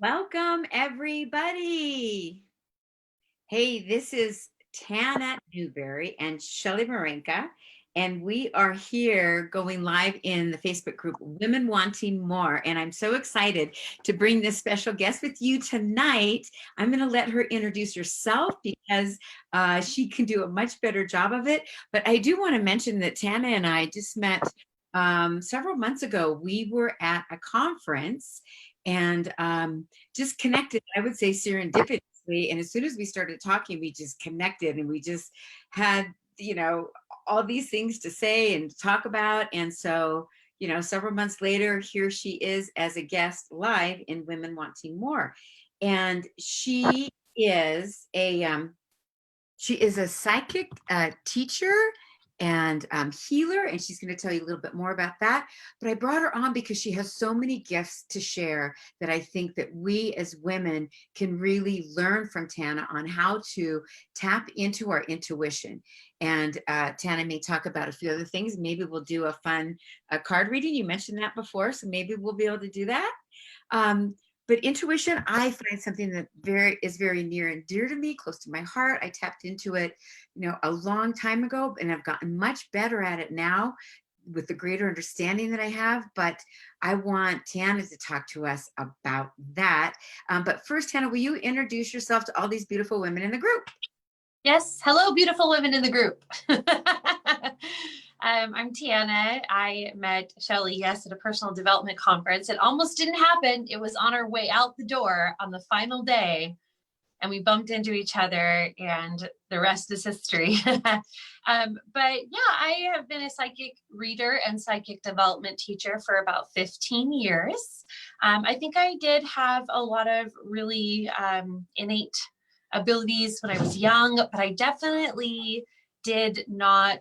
Welcome, everybody. Hey, this is Tana Newberry and Shelley, and we are here going live in the Facebook group Women Wanting More. And I'm so excited to bring this special guest with you tonight. I'm going to let her introduce herself because she can do a much better job of it. But I do want to mention that Tana and I just met several months ago. We were at a conference and just connected, I would say serendipitously. And as soon as we started talking, we just connected and we just had, all these things to say and talk about. And so, several months later, here she is as a guest live in Women Wanting More. And she is a psychic teacher and healer, and she's going to tell you a little bit more about that. But I brought her on because she has so many gifts to share that I think that we as women can really learn from Tana on how to tap into our intuition. And Tana may talk about a few other things. Maybe we'll do a fun card reading. You mentioned that before, so maybe we'll be able to do that. But intuition, I find something that is very near and dear to me, close to my heart. I tapped into it, a long time ago, and I've gotten much better at it now with the greater understanding that I have. But I want Tana to talk to us about that. But first, Tana, will you introduce yourself to all these beautiful women in the group? Yes. Hello, beautiful women in the group. I'm Tana. I met Shelley, yes, at a personal development conference. It almost didn't happen. It was on our way out the door on the final day, and we bumped into each other, and the rest is history. But yeah, I have been a psychic reader and psychic development teacher for about 15 years. I think I did have a lot of really innate abilities when I was young, but I definitely did not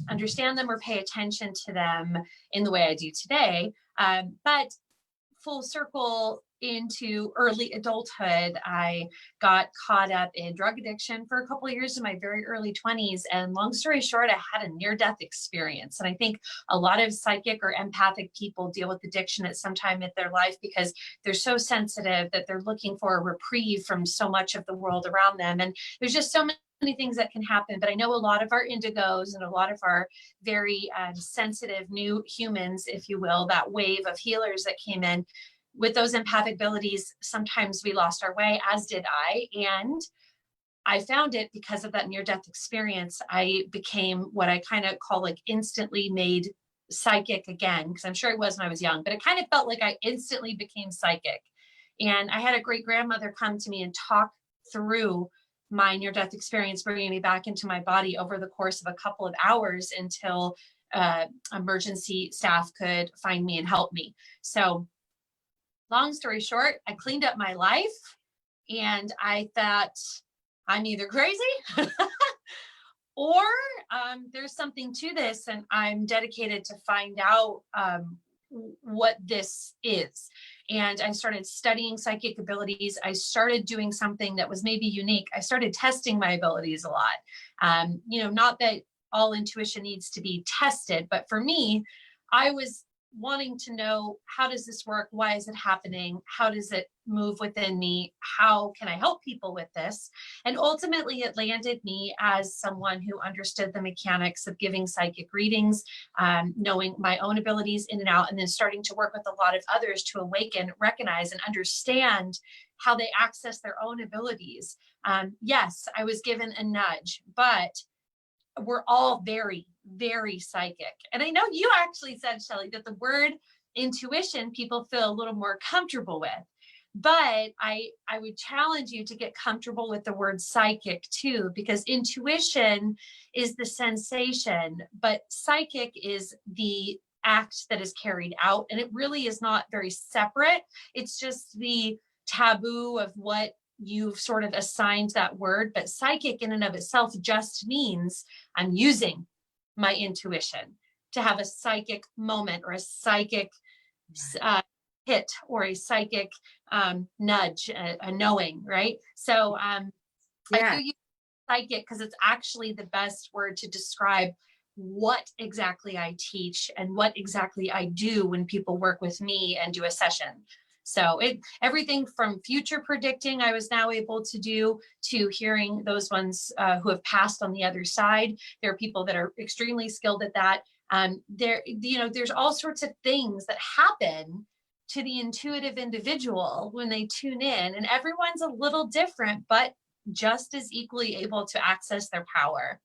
understand them or pay attention to them in the way I do today. But full circle into early adulthood, I got caught up in drug addiction for a couple of years in my very early 20s. And long story short, I had a near-death experience. And I think a lot of psychic or empathic people deal with addiction at some time in their life because they're so sensitive that they're looking for a reprieve from so much of the world around them. And there's just so many things that can happen. But I know a lot of our indigos and a lot of our very sensitive new humans, if you will, that wave of healers that came in, with those empathic abilities, sometimes we lost our way, as did I. And I found it because of that near-death experience. I became what I kind of call like instantly made psychic again, because I'm sure it was when I was young, but it kind of felt like I instantly became psychic. And I had a great grandmother come to me and talk through my near-death experience, bringing me back into my body over the course of a couple of hours until emergency staff could find me and help me. So long story short, I cleaned up my life and I thought, I'm either crazy or there's something to this, and I'm dedicated to find out what this is. And I started studying psychic abilities. I started doing something that was maybe unique. I started testing my abilities a lot. Not that all intuition needs to be tested, but for me, I was wanting to know, how does this work? Why is it happening? How does it move within me? How can I help people with this? And ultimately it landed me as someone who understood the mechanics of giving psychic readings, knowing my own abilities in and out, and then starting to work with a lot of others to awaken, recognize, and understand how they access their own abilities. Yes, I was given a nudge, but we're all very, very psychic. And I know you actually said, Shelley, that the word intuition people feel a little more comfortable with. But I would challenge you to get comfortable with the word psychic too, because intuition is the sensation, but psychic is the act that is carried out. And it really is not very separate. It's just the taboo of what you've sort of assigned that word. But psychic in and of itself just means I'm using my intuition to have a psychic moment or a psychic hit or a psychic nudge, a knowing, right? So I do use psychic because it's actually the best word to describe what exactly I teach and what exactly I do when people work with me and do a session. So everything from future predicting I was now able to do, to hearing those ones who have passed on the other side. There are people that are extremely skilled at that. There's all sorts of things that happen to the intuitive individual when they tune in, and everyone's a little different, but just as equally able to access their power.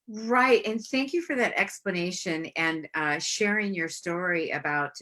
Right. And thank you for that explanation and sharing your story about,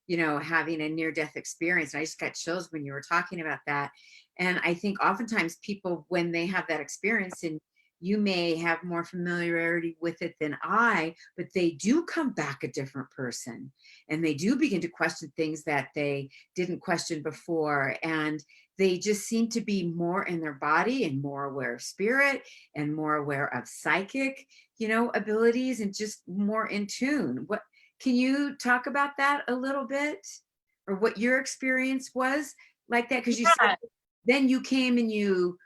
having a near-death experience. And I just got chills when you were talking about that. And I think oftentimes people, when they have that experience, and you may have more familiarity with it than I, but they do come back a different person, and they do begin to question things that they didn't question before. And they just seem to be more in their body and more aware of spirit and more aware of psychic, abilities, and just more in tune. What can you talk about that a little bit, or what your experience was like that? Because you said Yeah. then you came and you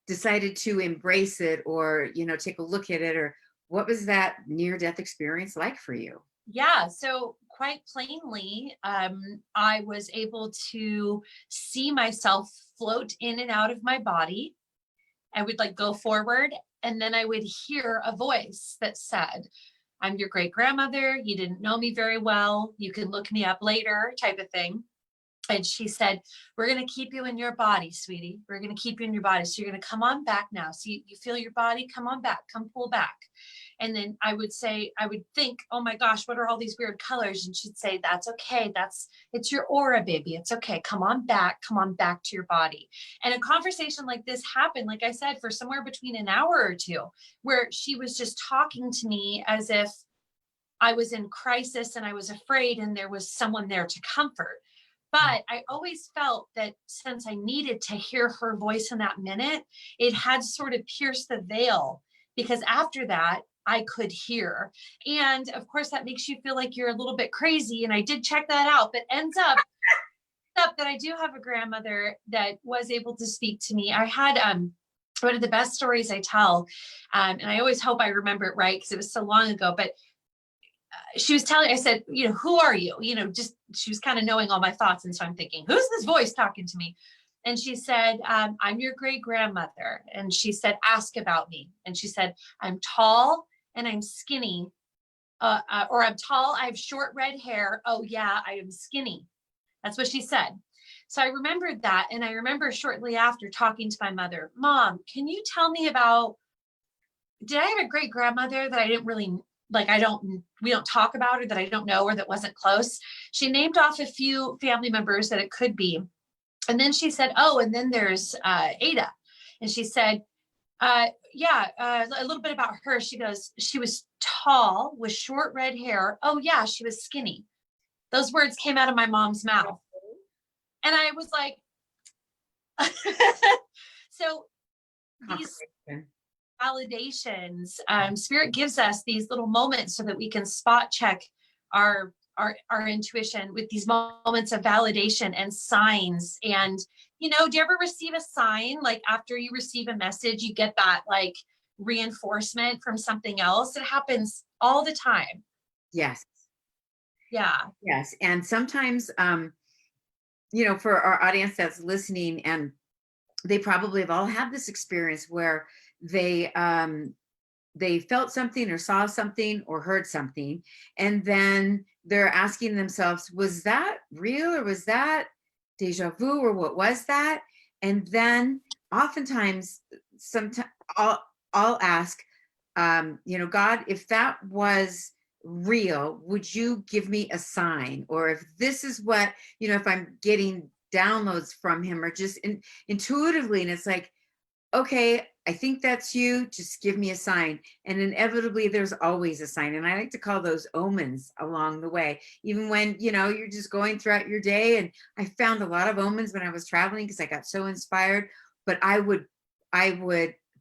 decided to embrace it, or take a look at it, or what was that near-death experience like for you? Yeah, so quite plainly, I was able to see myself float in and out of my body. I would like go forward, and then I would hear a voice that said, "I'm your great grandmother. You didn't know me very well. You can look me up later," type of thing. And she said, "We're going to keep you in your body, sweetie. We're going to keep you in your body. So you're going to come on back now. So you feel your body, come on back, come pull back." And then I would think, "Oh my gosh, what are all these weird colors?" And she'd say, "That's okay. It's your aura, baby. It's okay. Come on back to your body." And a conversation like this happened, like I said, for somewhere between an hour or two, where she was just talking to me as if I was in crisis and I was afraid and there was someone there to comfort. But I always felt that since I needed to hear her voice in that minute, it had sort of pierced the veil, because after that, I could hear. And of course, that makes you feel like you're a little bit crazy. And I did check that out, but ends up that I do have a grandmother that was able to speak to me. I had one of the best stories I tell, and I always hope I remember it right because it was so long ago, but she was telling, I said, "Who are you?" Just, she was kind of knowing all my thoughts. And so I'm thinking, who's this voice talking to me? And she said, "I'm your great grandmother." And she said, "Ask about me." And she said, "I'm tall and I'm skinny, or I'm tall, I have short red hair. Oh yeah, I am skinny." That's what she said. So I remembered that. And I remember shortly after talking to my mother, "Mom, can you tell me about, did I have a great grandmother that I didn't really like, we don't talk about her, that I don't know, or that wasn't close?" She named off a few family members that it could be. And then she said, "Oh, and then there's Ada." And she said, "Yeah, a little bit about her." She goes, "She was tall with short red hair. Oh yeah, she was skinny." Those words came out of my mom's mouth. And I was like, so these Confirmation. validations, spirit gives us these little moments so that we can spot check our intuition with these moments of validation and signs. And do you ever receive a sign, like after you receive a message, you get that like reinforcement from something else? It happens all the time. Yes. Yeah. Yes. And sometimes, for our audience that's listening, and they probably have all had this experience where they felt something or saw something or heard something, and then they're asking themselves, was that real, or was that deja vu, or what was that? And then oftentimes, sometimes I'll ask, God, if that was real, would you give me a sign? Or if this is what, if I'm getting downloads from him, or just intuitively, and it's like, okay, I think that's you, just give me a sign. And inevitably there's always a sign. And I like to call those omens along the way, even when, you're just going throughout your day. And I found a lot of omens when I was traveling because I got so inspired, but I would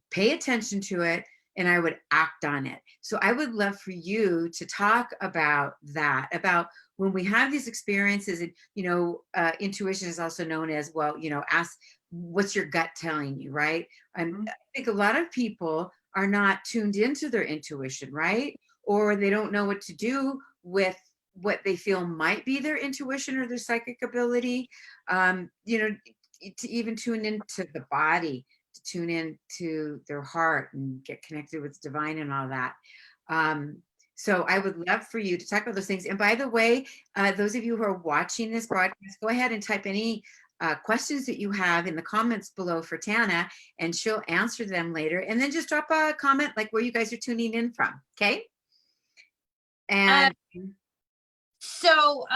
pay attention to it and I would act on it. So I would love for you to talk about that, about when we have these experiences. And, intuition is also known as, well, ask, what's your gut telling you, right? And I think a lot of people are not tuned into their intuition, right? Or they don't know what to do with what they feel might be their intuition or their psychic ability, you know, to even tune into the body, to tune into their heart and get connected with divine and all that. So I would love for you to talk about those things. And by the way, those of you who are watching this broadcast, go ahead and type any questions that you have in the comments below for Tana, and she'll answer them later. And then just drop a comment like where you guys are tuning in from, okay? And oh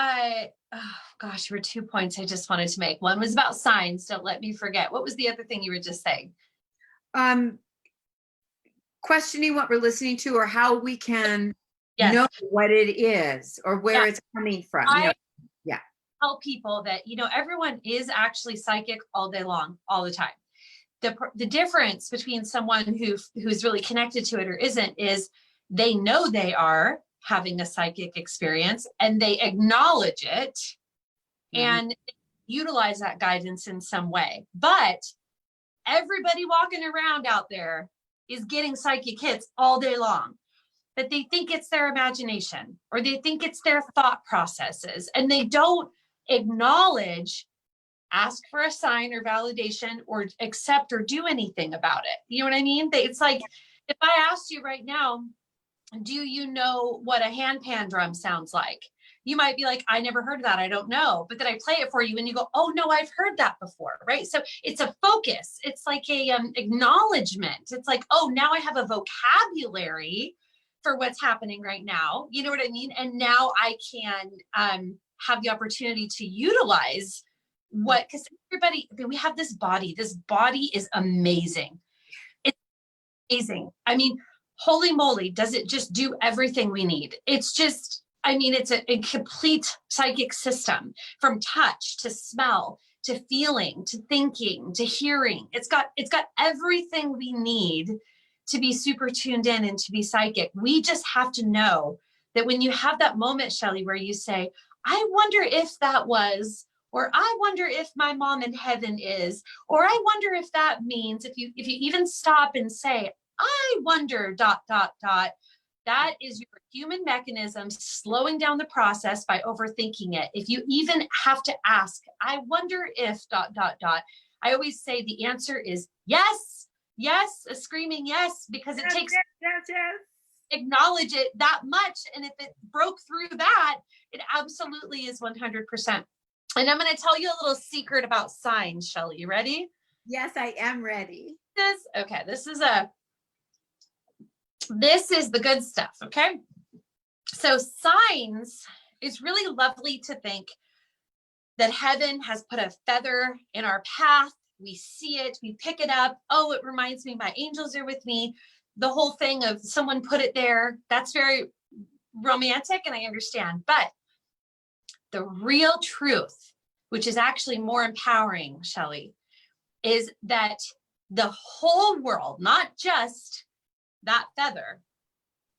gosh, there were 2 points I just wanted to make. One was about signs. Don't let me forget. What was the other thing you were just saying? Questioning what we're listening to, or how we can Yes. know what it is or where it's coming from. You know? Yeah. Tell people that, everyone is actually psychic all day long, all the time. The difference between someone who's really connected to it or isn't is they know they are having a psychic experience and they acknowledge it and utilize that guidance in some way. But everybody walking around out there is getting psychic hits all day long, but they think it's their imagination or they think it's their thought processes, and they don't acknowledge, ask for a sign or validation, or accept or do anything about it. You know what I mean? It's like, if I asked you right now, do you know what a handpan drum sounds like? You might be like, I never heard of that. I don't know. But then I play it for you and you go, oh no, I've heard that before, right? So it's a focus. It's like a acknowledgement. It's like, oh, now I have a vocabulary for what's happening right now. You know what I mean? And now I can have the opportunity to utilize because everybody, we have this body. This body is amazing. It's amazing. I mean, holy moly, does it just do everything we need? It's just, it's a complete psychic system, from touch to smell to feeling to thinking to hearing. It's got everything we need to be super tuned in and to be psychic. We just have to know that when you have that moment, Shelley, where you say, I wonder if that was, or I wonder if my mom in heaven is, or I wonder if that means, if you even stop and say, I wonder, ... that is your human mechanism slowing down the process by overthinking it. If you even have to ask, I wonder if ... I always say the answer is yes, a screaming yes, because it takes acknowledge it that much. And if it broke through that, it absolutely is 100%. And I'm going to tell you a little secret about signs, Shelley. You ready? Yes, I am ready. This is the good stuff, okay? So signs, it's really lovely to think that heaven has put a feather in our path. We see it, we pick it up. Oh, it reminds me my angels are with me. The whole thing of someone put it there, that's very romantic, and I understand. But the real truth, which is actually more empowering, Shelley, is that the whole world, not just that feather,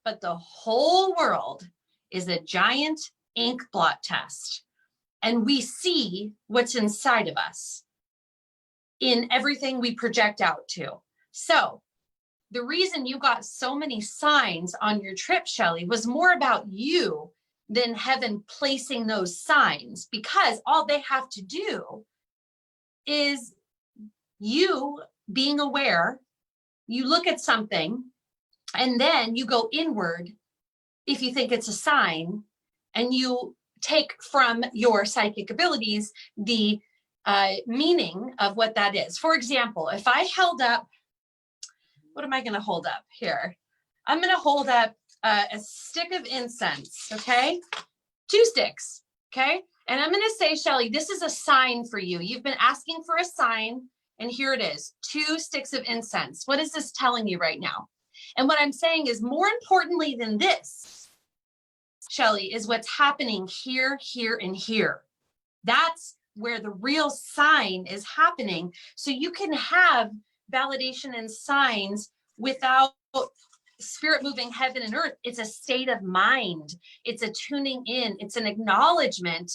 but the whole world is a giant ink blot test. And we see what's inside of us in everything we project out to. So the reason you got so many signs on your trip, Shelley, was more about you than heaven placing those signs, because all they have to do is you being aware. You look at something, and then you go inward if you think it's a sign, and you take from your psychic abilities the meaning of what that is. For example, if I held up, what am I going to hold up here? I'm going to hold up a stick of incense, okay? 2 sticks, okay? And I'm going to say, Shelley, this is a sign for you. You've been asking for a sign, and here it is, 2 sticks of incense. What is this telling you right now? And what I'm saying is, more importantly than this, Shelley, is what's happening here, here, and here. That's where the real sign is happening. So you can have validation and signs without spirit moving heaven and earth. It's a state of mind. It's a tuning in. It's an acknowledgement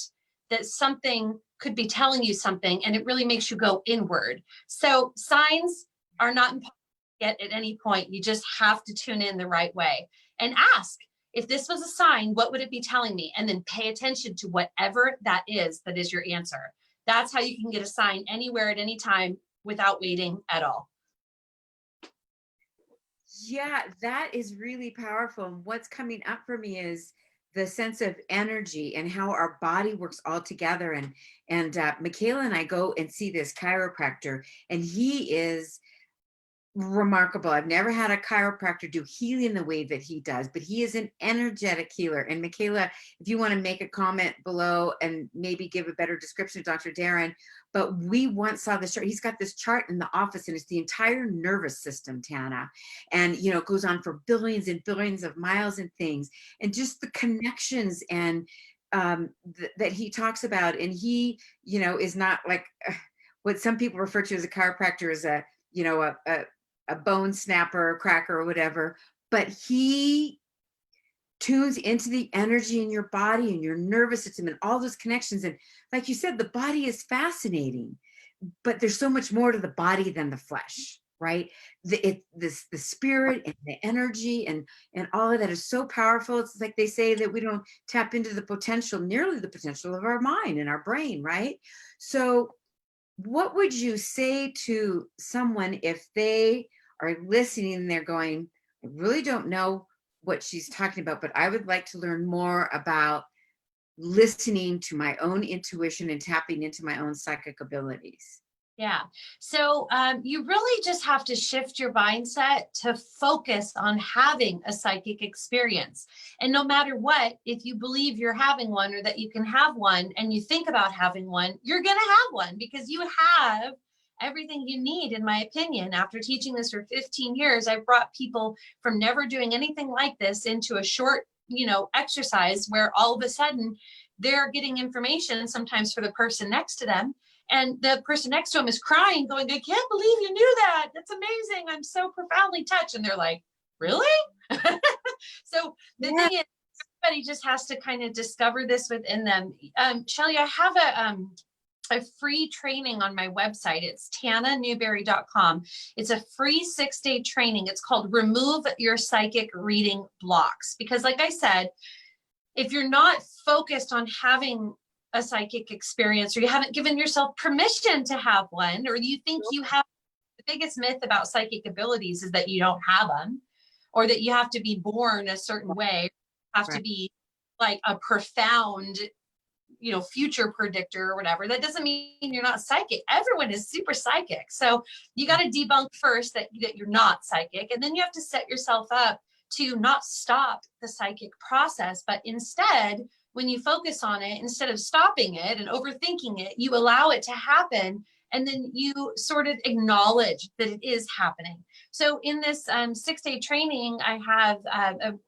that something could be telling you something, and it really makes you go inward. So signs are not impossible to get at any point. You just have to tune in the right way and ask. If this was a sign, what would it be telling me? And then pay attention to whatever that is your answer. That's how you can get a sign anywhere at any time without waiting at all. Yeah, that is really powerful. And what's coming up for me is the sense of energy and how our body works all together. And Michaela and I go and see this chiropractor, and he is remarkable. I've never had a chiropractor do healing the way that he does, but he is an energetic healer. And Michaela, if you want to make a comment below and maybe give a better description of Dr. Darren, but we once saw this chart. He's got this chart in the office, and it's the entire nervous system, Tana. And, you know, it goes on for billions and billions of miles and things, and just the connections and that he talks about. And he, you know, is not like what some people refer to as a chiropractor, as a, you know, a bone snapper, cracker, or whatever, but he tunes into the energy in your body and your nervous system and all those connections. And like you said, the body is fascinating, but there's so much more to the body than the flesh, right? The spirit and the energy and all of that is so powerful. It's like they say that we don't tap into the potential, nearly the potential of our mind and our brain, right? So what would you say to someone if they are listening and they're going, I really don't know what she's talking about, but I would like to learn more about listening to my own intuition and tapping into my own psychic abilities? Yeah. So you really just have to shift your mindset to focus on having a psychic experience. And no matter what, if you believe you're having one or that you can have one and you think about having one, you're going to have one because you have everything you need, in my opinion. After teaching this for 15 years, I've brought people from never doing anything like this into a short, you know, exercise where all of a sudden they're getting information, sometimes for the person next to them. And the person next to him is crying, going, I can't believe you knew that. That's amazing. I'm so profoundly touched. And they're like, really? So the thing is, everybody just has to kind of discover this within them. Shelley, I have a free training on my website. It's tananewberry.com. It's a free 6-day training. It's called Remove Your Psychic Reading Blocks. Because like I said, if you're not focused on having a psychic experience, or you haven't given yourself permission to have one, or you think you have, the biggest myth about psychic abilities is that you don't have them, or that you have to be born a certain way, have to be like a profound, you know, future predictor or whatever. That doesn't mean you're not psychic. Everyone is super psychic. So you got to debunk first that you're not psychic. And then you have to set yourself up to not stop the psychic process, but instead, when you focus on it, instead of stopping it and overthinking it, you allow it to happen. And then you sort of acknowledge that it is happening. So in this 6-day training, I have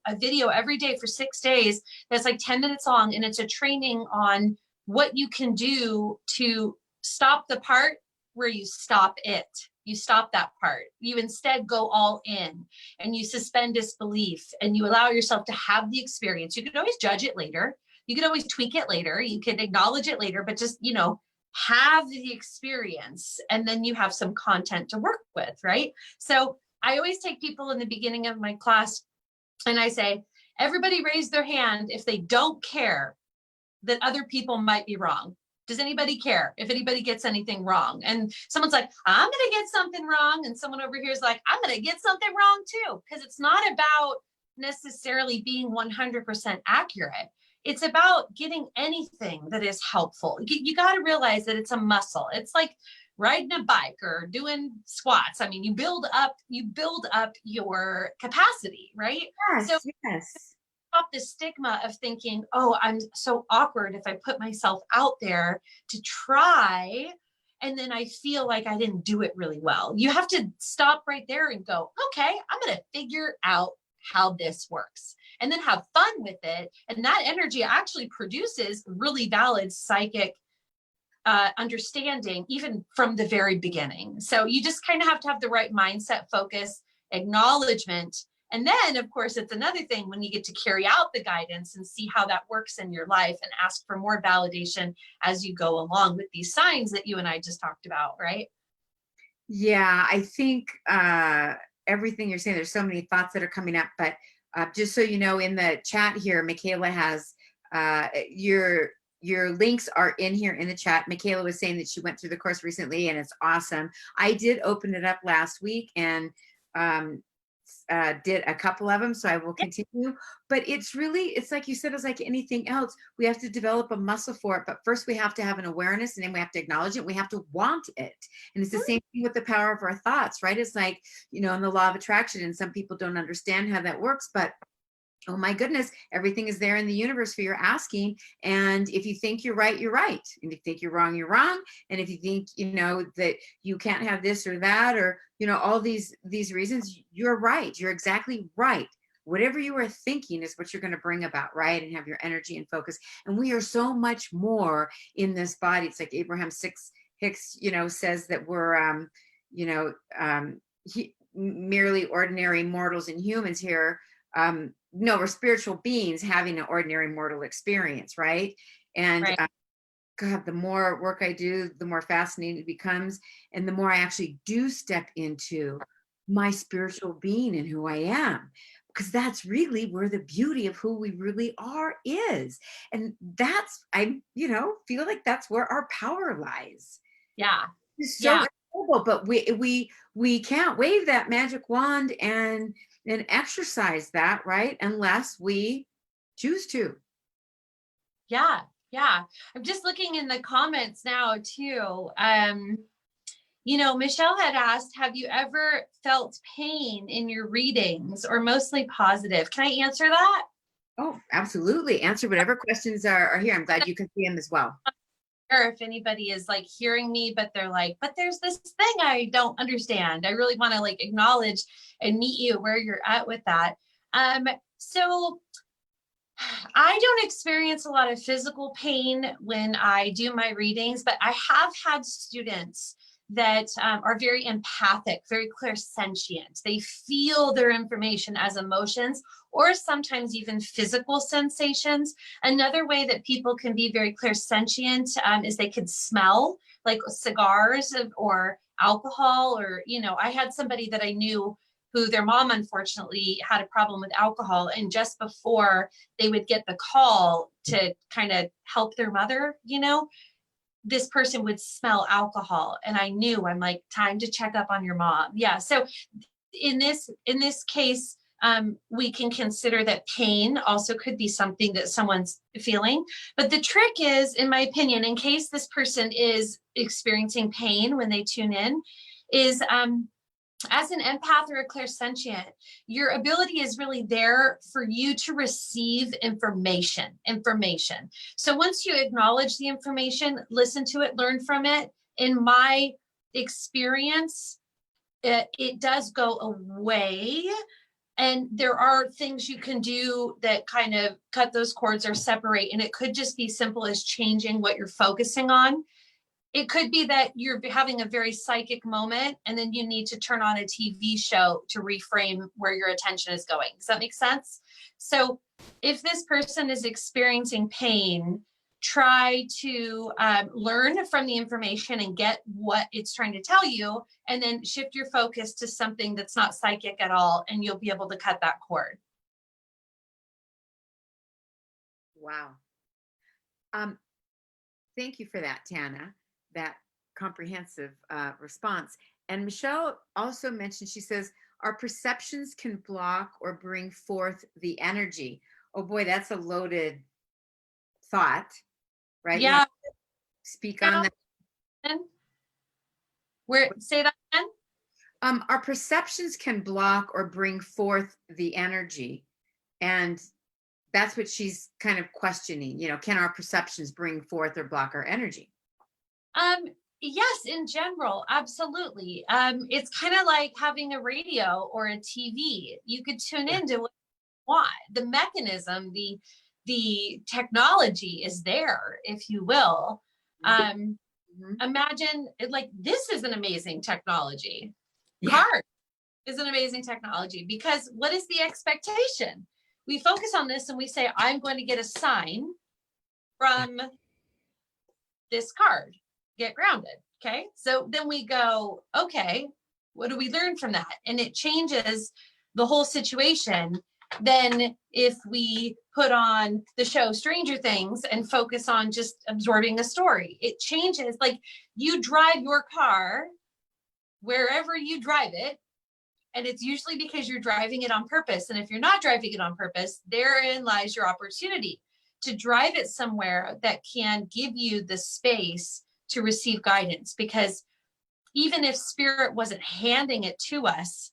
a video every day for 6 days that's like 10 minutes long. And it's a training on what you can do to stop the part where you stop it. You stop that part. You instead go all in and you suspend disbelief and you allow yourself to have the experience. You can always judge it later. You can always tweak it later. You can acknowledge it later, but just, you know, have the experience, and then you have some content to work with, right? So I always take people in the beginning of my class and I say, everybody raise their hand if they don't care that other people might be wrong. Does anybody care if anybody gets anything wrong? And someone's like, I'm going to get something wrong. And someone over here is like, I'm going to get something wrong too. Because it's not about necessarily being 100% accurate. It's about getting anything that is helpful. You got to realize that it's a muscle. It's like riding a bike or doing squats. I mean, you build up your capacity, right? Yes, so yes. Stop the stigma of thinking, oh, I'm so awkward if I put myself out there to try, and then I feel like I didn't do it really well. You have to stop right there and go, okay, I'm going to figure out how this works, and then have fun with it. And that energy actually produces really valid psychic understanding, even from the very beginning. So you just kind of have to have the right mindset, focus, acknowledgement. And then, of course, it's another thing when you get to carry out the guidance and see how that works in your life and ask for more validation as you go along with these signs that you and I just talked about, right? Yeah, I think everything you're saying, there's so many thoughts that are coming up, but Just so you know, in the chat here, Michaela has your links are in here in the chat. Michaela was saying that she went through the course recently and it's awesome. I did open it up last week and did a couple of them, so I will continue. But it's really, it's like you said, it's like anything else. We have to develop a muscle for it, but first we have to have an awareness, and then we have to acknowledge it. We have to want it. And it's the same thing with the power of our thoughts, right? It's like, you know, in the law of attraction, and some people don't understand how that works, but oh my goodness, everything is there in the universe for your asking. And if you think you're right, you're right. And if you think you're wrong, you're wrong. And if you think, you know, that you can't have this or that, or, you know, all these reasons, you're right. You're exactly right. Whatever you are thinking is what you're going to bring about, right? And have your energy and focus. And we are so much more in this body. It's like Abraham Hicks, you know, says that we're, you know, merely ordinary mortals and humans here. No, we're spiritual beings having an ordinary mortal experience, right? And Right. God, the more work I do, the more fascinating it becomes, and the more I actually do step into my spiritual being and who I am, because that's really where the beauty of who we really are is. And that's, I, you know, feel like that's where our power lies. Yeah. It's so Yeah. incredible, but we can't wave that magic wand and exercise that, right? Unless we choose to. Yeah. Yeah. I'm just looking in the comments now too. You know, Michelle had asked, have you ever felt pain in your readings or mostly positive? Can I answer that? Oh, absolutely. Answer whatever questions are here. I'm glad you can see them as well. Or if anybody is like hearing me, but they're like, but there's this thing I don't understand. I really want to like acknowledge and meet you where you're at with that. So I don't experience a lot of physical pain when I do my readings, but I have had students that are very empathic, very clairsentient. They feel their information as emotions or sometimes even physical sensations. Another way that people can be very clairsentient is they could smell like cigars or alcohol, or, you know, I had somebody that I knew who their mom unfortunately had a problem with alcohol, and just before they would get the call to kind of help their mother, you know, this person would smell alcohol, and I knew, I'm like, time to check up on your mom. Yeah. So in this case, we can consider that pain also could be something that someone's feeling. But the trick is, in my opinion, in case this person is experiencing pain when they tune in, is as an empath or a clairsentient, your ability is really there for you to receive information. So once you acknowledge the information, listen to it, learn from it, in my experience, it does go away. And there are things you can do that kind of cut those cords or separate. And it could just be simple as changing what you're focusing on. It could be that you're having a very psychic moment and then you need to turn on a TV show to reframe where your attention is going. Does that make sense? So if this person is experiencing pain, try to learn from the information and get what it's trying to tell you, and then shift your focus to something that's not psychic at all, and you'll be able to cut that cord. Wow. Thank you for that, Tana, that comprehensive response. And Michelle also mentioned, she says, our perceptions can block or bring forth the energy. Oh boy, that's a loaded thought, right? You Yeah. want to speak on that? Where, say that again? Our perceptions can block or bring forth the energy. And that's what she's kind of questioning, you know, can our perceptions bring forth or block our energy? Yes, in general, absolutely. It's kind of like having a radio or a TV. You could tune into what you want. The mechanism, the technology is there, if you will. Imagine it, like, this is an amazing technology. Yeah. Card is an amazing technology, because what is the expectation? We focus on this and we say, I'm going to get a sign from this card, get grounded. Okay. So then we go, okay, what do we learn from that? And it changes the whole situation. than if we put on the show Stranger Things and focus on just absorbing a story. It changes. Like, you drive your car wherever you drive it, and it's usually because you're driving it on purpose. And if you're not driving it on purpose, therein lies your opportunity to drive it somewhere that can give you the space to receive guidance. Because even if spirit wasn't handing it to us,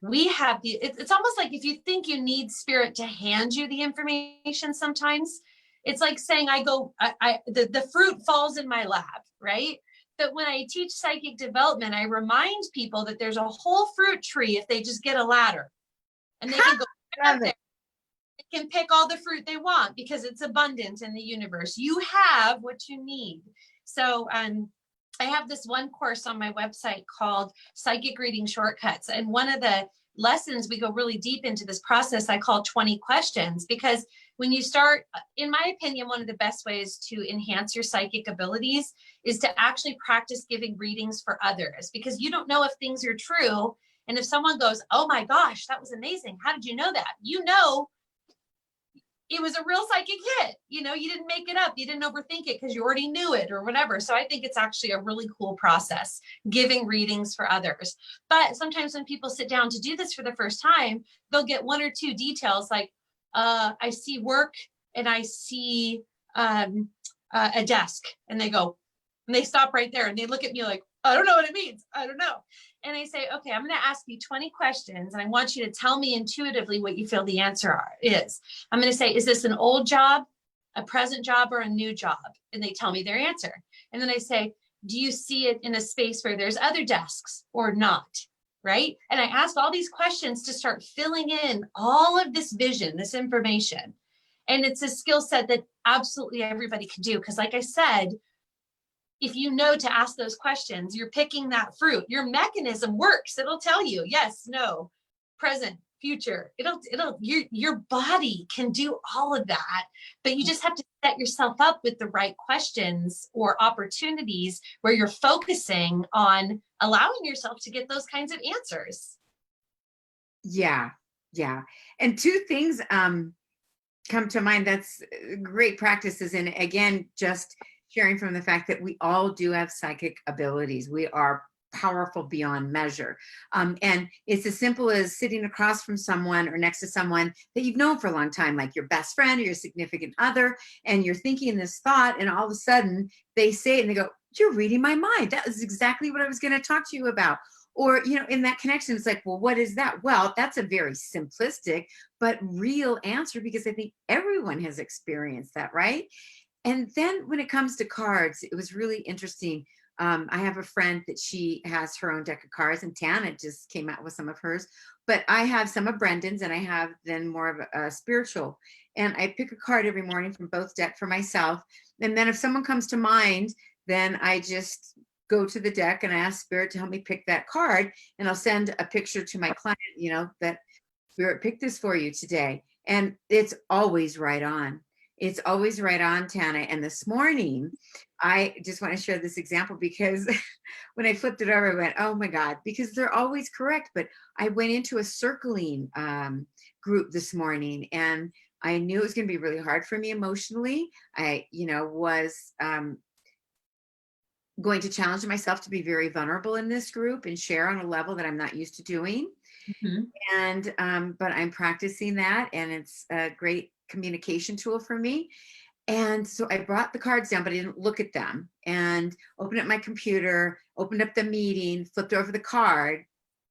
we have it's almost like if you think you need spirit to hand you the information, sometimes it's like saying the fruit falls in my lap, right? But when I teach psychic development, I remind people that there's a whole fruit tree if they just get a ladder, and they can go out there. They can pick all the fruit they want because it's abundant in the universe. You have what you need. So I have this one course on my website called Psychic Reading Shortcuts. And one of the lessons, we go really deep into this process I call 20 questions, because when you start, in my opinion, one of the best ways to enhance your psychic abilities is to actually practice giving readings for others, because you don't know if things are true. And if someone goes, oh my gosh, that was amazing, how did you know that? You know, it was a real psychic hit. You know, you didn't make it up. You didn't overthink it because you already knew it or whatever. So I think it's actually a really cool process, giving readings for others. But sometimes when people sit down to do this for the first time, they'll get one or two details like, I see work and I see a desk, and they go, and they stop right there and they look at me like, I don't know what it means. I don't know. And I say, okay, I'm going to ask you 20 questions, and I want you to tell me intuitively what you feel the answer is. I'm going to say, is this an old job, a present job, or a new job? And they tell me their answer. And then I say, do you see it in a space where there's other desks or not? Right? And I ask all these questions to start filling in all of this vision, this information. And it's a skill set that absolutely everybody can do. Because like I said, if you know to ask those questions, you're picking that fruit. Your mechanism works. It'll tell you yes, no, present, future. Your body can do all of that, but you just have to set yourself up with the right questions or opportunities where you're focusing on allowing yourself to get those kinds of answers. Yeah. And two things come to mind. That's great practices. And again, just sharing from the fact that we all do have psychic abilities. We are powerful beyond measure. And it's as simple as sitting across from someone or next to someone that you've known for a long time, like your best friend or your significant other, and you're thinking this thought, and all of a sudden they say it and they go, you're reading my mind. That was exactly what I was going to talk to you about. Or, you know, in that connection, it's like, well, what is that? Well, that's a very simplistic but real answer, because I think everyone has experienced that, right? And then when it comes to cards, it was really interesting. I have a friend that she has her own deck of cards, and Tana just came out with some of hers. But I have some of Brendan's, and I have then more of a spiritual. And I pick a card every morning from both deck for myself. And then if someone comes to mind, then I just go to the deck and I ask Spirit to help me pick that card. And I'll send a picture to my client, you know, that Spirit picked this for you today. And it's always right on. It's always right on, Tana. And this morning, I just want to share this example because when I flipped it over, I went, oh my God, because they're always correct. But I went into a circling group this morning, and I knew it was going to be really hard for me emotionally. I, you know, was going to challenge myself to be very vulnerable in this group and share on a level that I'm not used to doing. Mm-hmm. And, but I'm practicing that, and it's a great communication tool for me. And so I brought the cards down, but I didn't look at them, and opened up my computer, opened up the meeting, flipped over the card.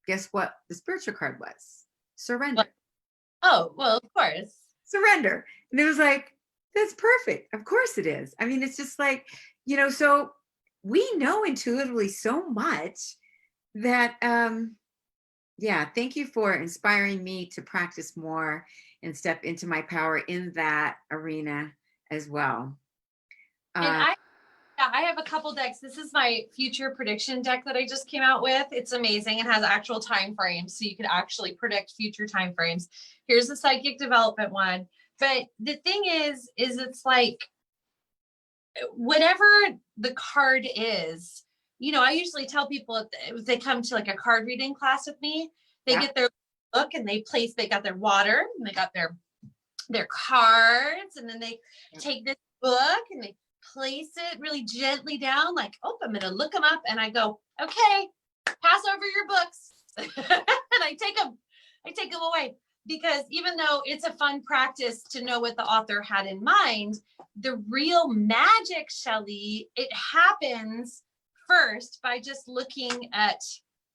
Guess what the spiritual card was? Surrender. Oh, well, of course. Surrender. And it was like, that's perfect. Of course it is. I mean, it's just like, you know, so we know intuitively so much that, yeah, thank you for inspiring me to practice more and step into my power in that arena as well. And I have a couple decks. This is my future prediction deck that I just came out with. It's amazing. It has actual time frames, so you can actually predict future time frames. Here's the psychic development one. But the thing is it's like, whatever the card is, you know, I usually tell people if they come to like a card reading class with me, they get their book and they got their water and they got their cards, and then they take this book and they place it really gently down, like, oh, I'm gonna look them up, and I go, okay, pass over your books. And I take them away, because even though it's a fun practice to know what the author had in mind, the real magic, Shelley, it happens first by just looking at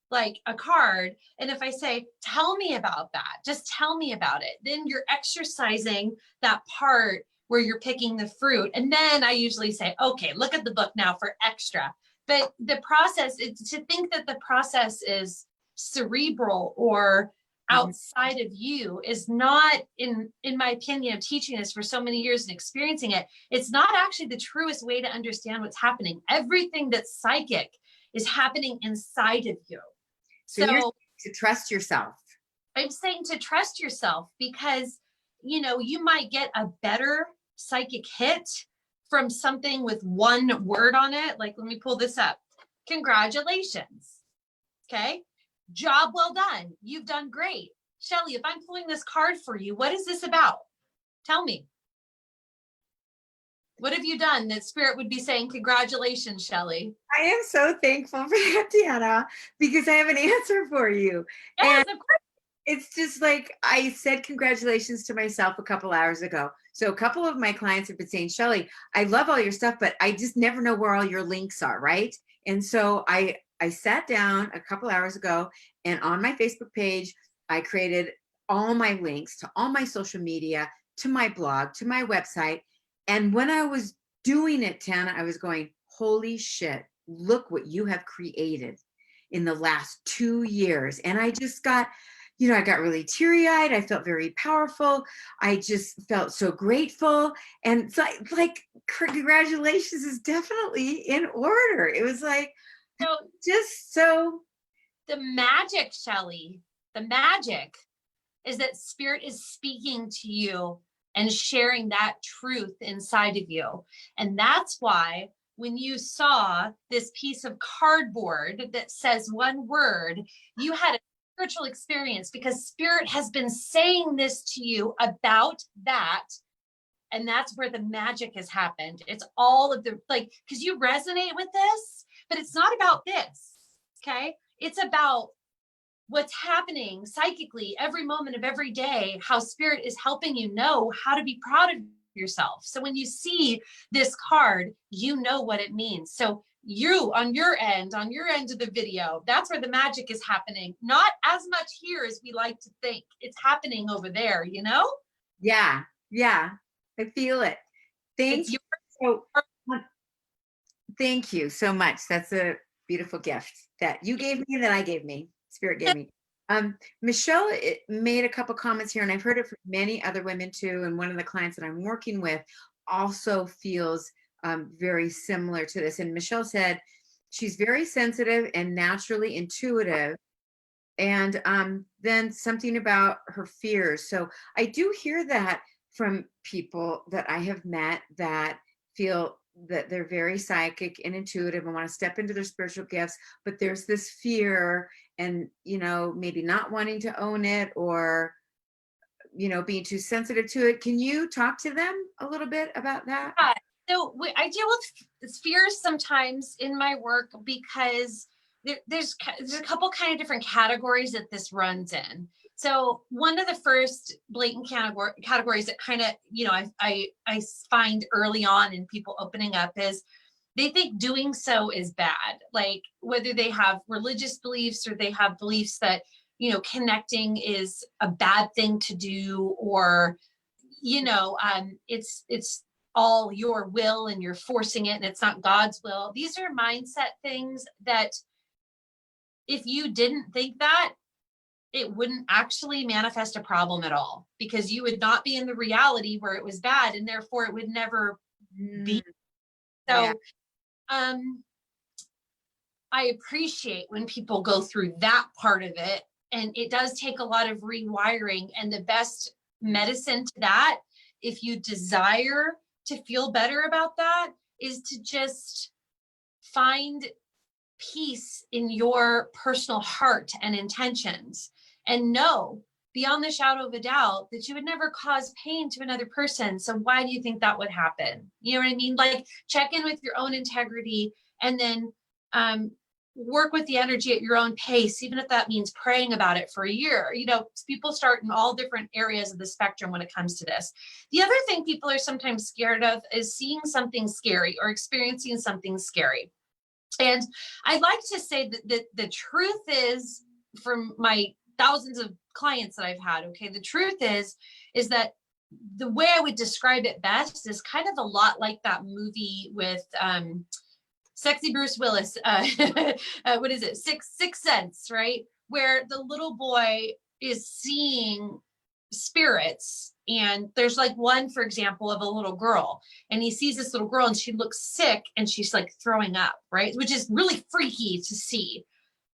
like a card. And if I say, tell me about that, just tell me about it, then you're exercising that part where you're picking the fruit. And then I usually say, okay, look at the book now for extra. But the process, it's to think that the process is cerebral or outside of you is not, in my opinion, of teaching this for so many years and experiencing it, it's not actually the truest way to understand what's happening. Everything that's psychic is happening inside of you. So you're to trust yourself. I'm saying to trust yourself, because, you know, you might get a better psychic hit from something with one word on it. Like, let me pull this up. Congratulations. Okay. Job well done. You've done great. Shelley, if I'm pulling this card for you, what is this about? Tell me. What have you done that Spirit would be saying, congratulations, Shelley? I am so thankful for that, Tana, because I have an answer for you. Yes, And of course. it's just like I said congratulations to myself a couple hours ago. So a couple of my clients have been saying, Shelley, I love all your stuff, but I just never know where all your links are, right? And so I sat down a couple hours ago, and on my Facebook page, I created all my links to all my social media, to my blog, to my website. And when I was doing it, Tana, I was going, holy shit, look what you have created in the last 2 years. And I just got, you know, I got really teary-eyed. I felt very powerful. I just felt so grateful. And so like congratulations is definitely in order. It was like, so just so. The magic, Shelley, the magic is that Spirit is speaking to you and sharing that truth inside of you. And that's why when you saw this piece of cardboard that says one word, you had a spiritual experience, because Spirit has been saying this to you about that. And that's where the magic has happened. It's all of the, like, because you resonate with this, but it's not about this. Okay. It's about what's happening psychically every moment of every day, how Spirit is helping you know how to be proud of yourself. So when you see this card, you know what it means. So you on your end of the video, that's where the magic is happening. Not as much here as we like to think. It's happening over there, you know? Yeah. I feel it. Thank you so much. That's a beautiful gift that you gave me and that I gave me. Spirit gave me. Michelle made a couple comments here, and I've heard it from many other women too. And one of the clients that I'm working with also feels very similar to this. And Michelle said she's very sensitive and naturally intuitive. And then something about her fears. So I do hear that from people that I have met that feel that they're very psychic and intuitive and want to step into their spiritual gifts, but there's this fear and, you know, maybe not wanting to own it, or, you know, being too sensitive to it. Can you talk to them a little bit about that? Yeah. So I deal with fears sometimes in my work, because there's a couple kind of different categories that this runs in. So one of the first blatant categories that kind of, you know, I find early on in people opening up is they think doing so is bad. Like whether they have religious beliefs or they have beliefs that, you know, connecting is a bad thing to do, or, you know, it's all your will and you're forcing it and it's not God's will. These are mindset things that if you didn't think that, it wouldn't actually manifest a problem at all, because you would not be in the reality where it was bad, and therefore it would never be. So I appreciate when people go through that part of it, and it does take a lot of rewiring. And the best medicine to that, if you desire to feel better about that, is to just find peace in your personal heart and intentions, and know beyond the shadow of a doubt that you would never cause pain to another person. So why do you think that would happen? You know what I mean? Like, check in with your own integrity, and then work with the energy at your own pace, even if that means praying about it for a year. You know, people start in all different areas of the spectrum when it comes to this. The other thing people are sometimes scared of is seeing something scary or experiencing something scary. And I'd like to say that the truth is, from my thousands of clients that I've had, okay, the truth is that the way I would describe it best is kind of a lot like that movie with sexy Bruce Willis, what is it? Sixth Sense, right? Where the little boy is seeing spirits, and there's like one, for example, of a little girl, and he sees this little girl and she looks sick and she's like throwing up, right? Which is really freaky to see.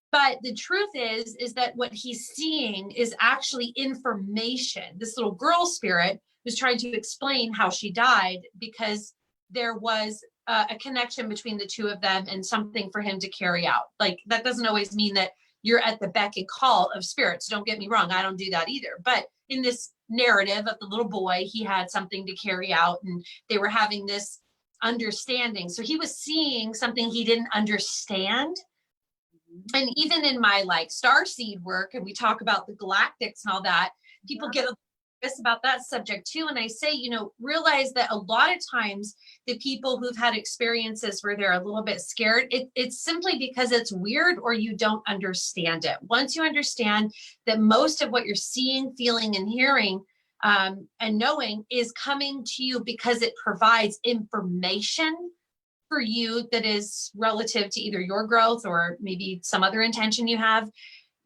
But the truth is that what he's seeing is actually information. This little girl spirit was trying to explain how she died because there was a connection between the two of them and something for him to carry out. Like, that doesn't always mean that you're at the beck and call of spirits. Don't get me wrong. I don't do that either. But in this narrative of the little boy, he had something to carry out, and they were having this understanding. So he was seeing something he didn't understand. And even in my like starseed work, and we talk about the galactics and all that, people get about that subject too. And I say, you know, realize that a lot of times the people who've had experiences where they're a little bit scared, it's simply because it's weird or you don't understand it. Once you understand that most of what you're seeing, feeling, and hearing and knowing is coming to you because it provides information for you that is relative to either your growth or maybe some other intention you have.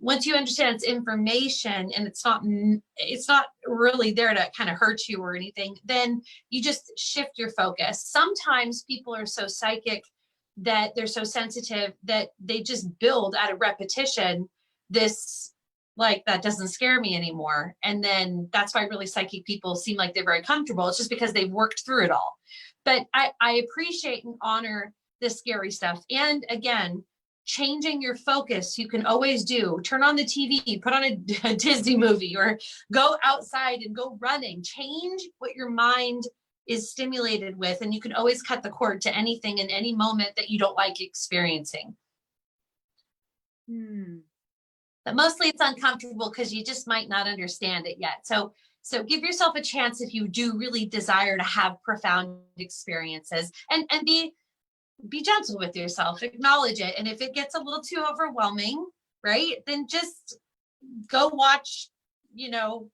Once you understand it's information and it's not really there to kind of hurt you or anything, then you just shift your focus. Sometimes people are so psychic that they're so sensitive that they just build out of repetition this, like, that doesn't scare me anymore. And then that's why really psychic people seem like they're very comfortable. It's just because they've worked through it all. But I appreciate and honor the scary stuff. And again, changing your focus, you can always do. Turn on the TV, put on a Disney movie, or go outside and go running. Change what your mind is stimulated with, and you can always cut the cord to anything in any moment that you don't like experiencing. But mostly it's uncomfortable because you just might not understand it yet. So give yourself a chance if you do really desire to have profound experiences, and be gentle with yourself, acknowledge it. And if it gets a little too overwhelming, right, then just go watch, you know,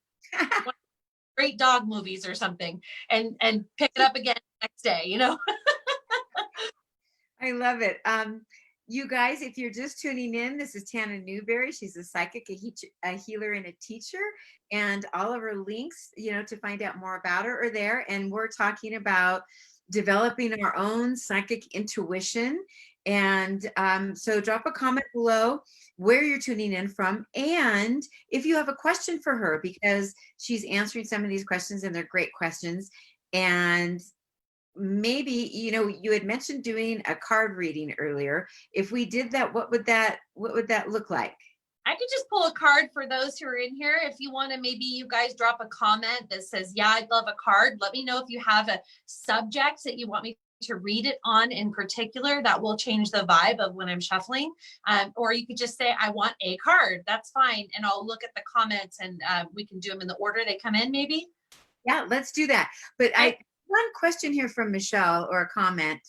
great dog movies or something, and pick it up again the next day, you know. I love it. You guys, if you're just tuning in, this is Tana Newberry. She's a psychic, a healer, and a teacher. And all of her links, you know, to find out more about her are there. And we're talking about developing our own psychic intuition. And so drop a comment below where you're tuning in from, and if you have a question for her, because she's answering some of these questions and they're great questions. And maybe, you know, you had mentioned doing a card reading earlier. If we did that, what would that look like? I could just pull a card for those who are in here. If you want to, maybe you guys drop a comment that says, yeah, I'd love a card. Let me know if you have a subject that you want me to read it on in particular. That will change the vibe of when I'm shuffling. Or you could just say, I want a card. That's fine. And I'll look at the comments, and we can do them in the order they come in, maybe. Yeah, let's do that. But one question here from Michelle, or a comment.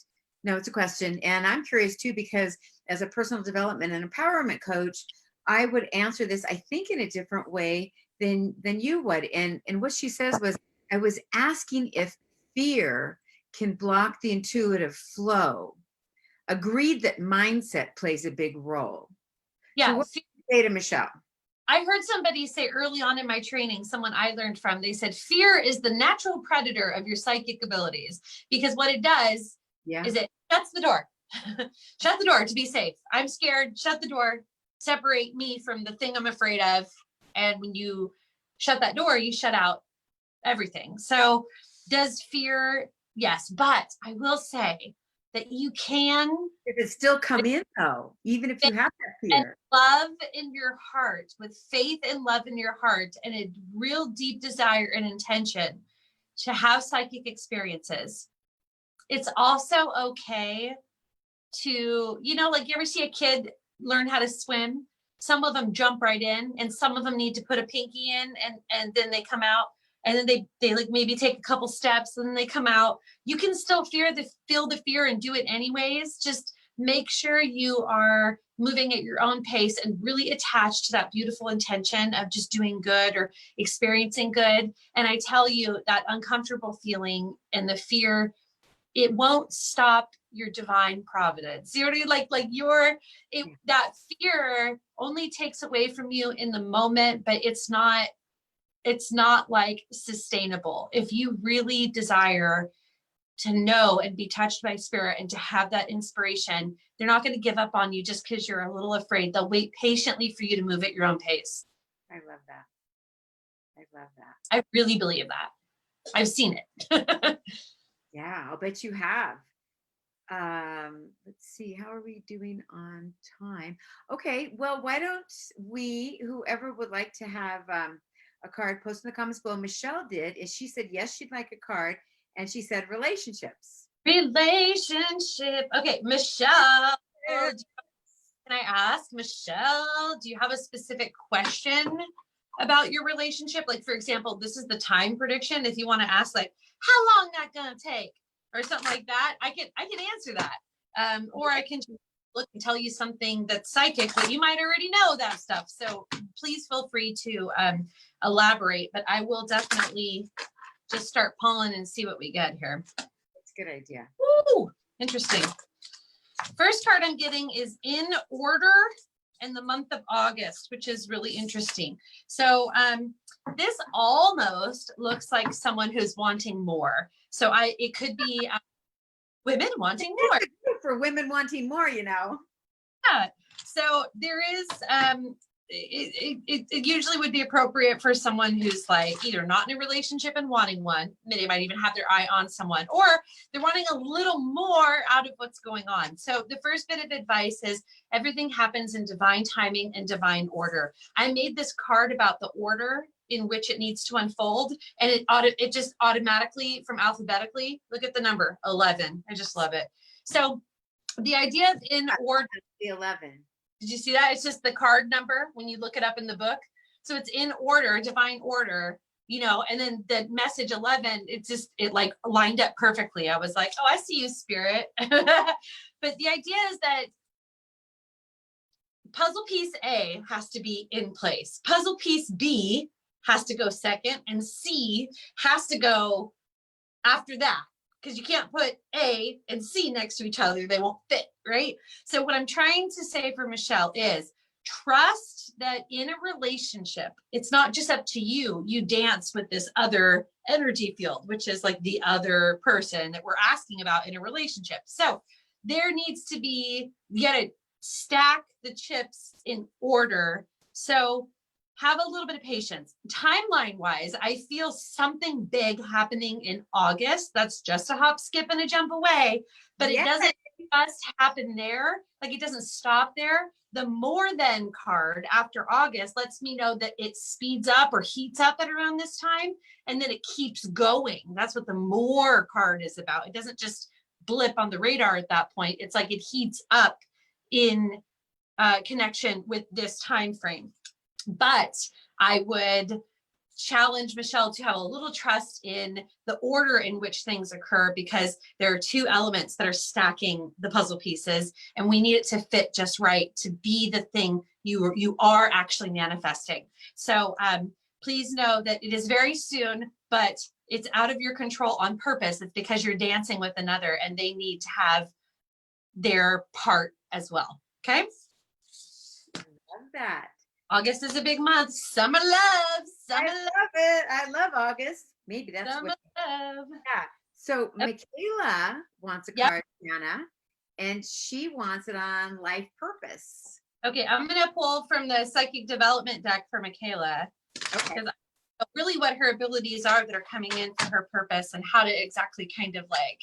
No, it's a question. And I'm curious too, because as a personal development and empowerment coach, I would answer this, I think, in a different way than you would. And what she says was, I was asking if fear can block the intuitive flow. Agreed that mindset plays a big role. Yeah. So what do you say to Michelle? I heard somebody say early on in my training, someone I learned from, they said, fear is the natural predator of your psychic abilities, because what it does is it shuts the door. Shut the door to be safe. I'm scared. Shut the door. Separate me from the thing I'm afraid of. And when you shut that door, you shut out everything. So does fear? Yes. But I will say that you can. If it still come in though, even if you have that And fear. love in your heart, with faith and love in your heart, and a real deep desire and intention to have psychic experiences. It's also okay to, like you ever see a kid learn how to swim? Some of them jump right in, and some of them need to put a pinky in, and then they come out, and then they like maybe take a couple steps and then they come out. You can still feel the fear and do it anyways. Just make sure you are moving at your own pace and really attached to that beautiful intention of just doing good or experiencing good. And I tell you, that uncomfortable feeling and the fear, it won't stop your divine providence. You know, that fear only takes away from you in the moment, but it's not like sustainable. If you really desire to know and be touched by spirit and to have that inspiration, they're not going to give up on you just because you're a little afraid. They'll wait patiently for you to move at your own pace. I love that. I love that. I really believe that. I've seen it. Yeah, I'll bet you have. Let's see, how are we doing on time? Okay, well, why don't we, whoever would like to have a card, post in the comments below. Michelle did, is she said yes, she'd like a card, and she said relationships. Relationship. Okay, Michelle, can I ask, Michelle, do you have a specific question about your relationship? Like, for example, this is the time prediction. If you want to ask, like, how long that gonna take, or something like that, I can answer that. Or I can look and tell you something that's psychic, but you might already know that stuff. So please feel free to elaborate, but I will definitely just start pulling and see what we get here. That's a good idea. Ooh, interesting. First card I'm getting is in order in the month of August, which is really interesting. So this almost looks like someone who's wanting more. So it could be women wanting more. For women wanting more, you know. Yeah. So there is it usually would be appropriate for someone who's like either not in a relationship and wanting one. They might even have their eye on someone, or they're wanting a little more out of what's going on. So the first bit of advice is everything happens in divine timing and divine order. I made this card about the order in which it needs to unfold, and it just automatically from alphabetically, look at the number 11. I just love it. So the idea is in order. The 11. Did you see that? It's just the card number when you look it up in the book. So it's in order, divine order, and then the message 11, it like lined up perfectly. I was like, oh, I see you, spirit. But the idea is that puzzle piece A has to be in place. Puzzle piece B has to go second, and C has to go after that, because you can't put A and C next to each other. They won't fit, right? So what I'm trying to say for Michelle is trust that in a relationship, it's not just up to you. You dance with this other energy field, which is like the other person that we're asking about in a relationship. So there needs to be, you gotta stack the chips in order. So have a little bit of patience. Timeline wise, I feel something big happening in August. That's just a hop, skip, and a jump away, but it doesn't just happen there. Like, it doesn't stop there. The more than card after August lets me know that it speeds up or heats up at around this time, and then it keeps going. That's what the more card is about. It doesn't just blip on the radar at that point. It's like it heats up in connection with this time frame. But I would challenge Michelle to have a little trust in the order in which things occur, because there are two elements that are stacking the puzzle pieces, and we need it to fit just right to be the thing you are actually manifesting. So please know that it is very soon, but it's out of your control on purpose. It's because you're dancing with another, and they need to have their part as well. Okay. I love that. August is a big month. Summer love. Summer I love it. I love August. Maybe that's summer what. love. Yeah. So Michaela wants a Yep. card, Tana, and she wants it on life purpose. Okay, I'm gonna pull from the psychic development deck for Michaela. Okay. Because really what her abilities are that are coming in for her purpose, and how to exactly kind of like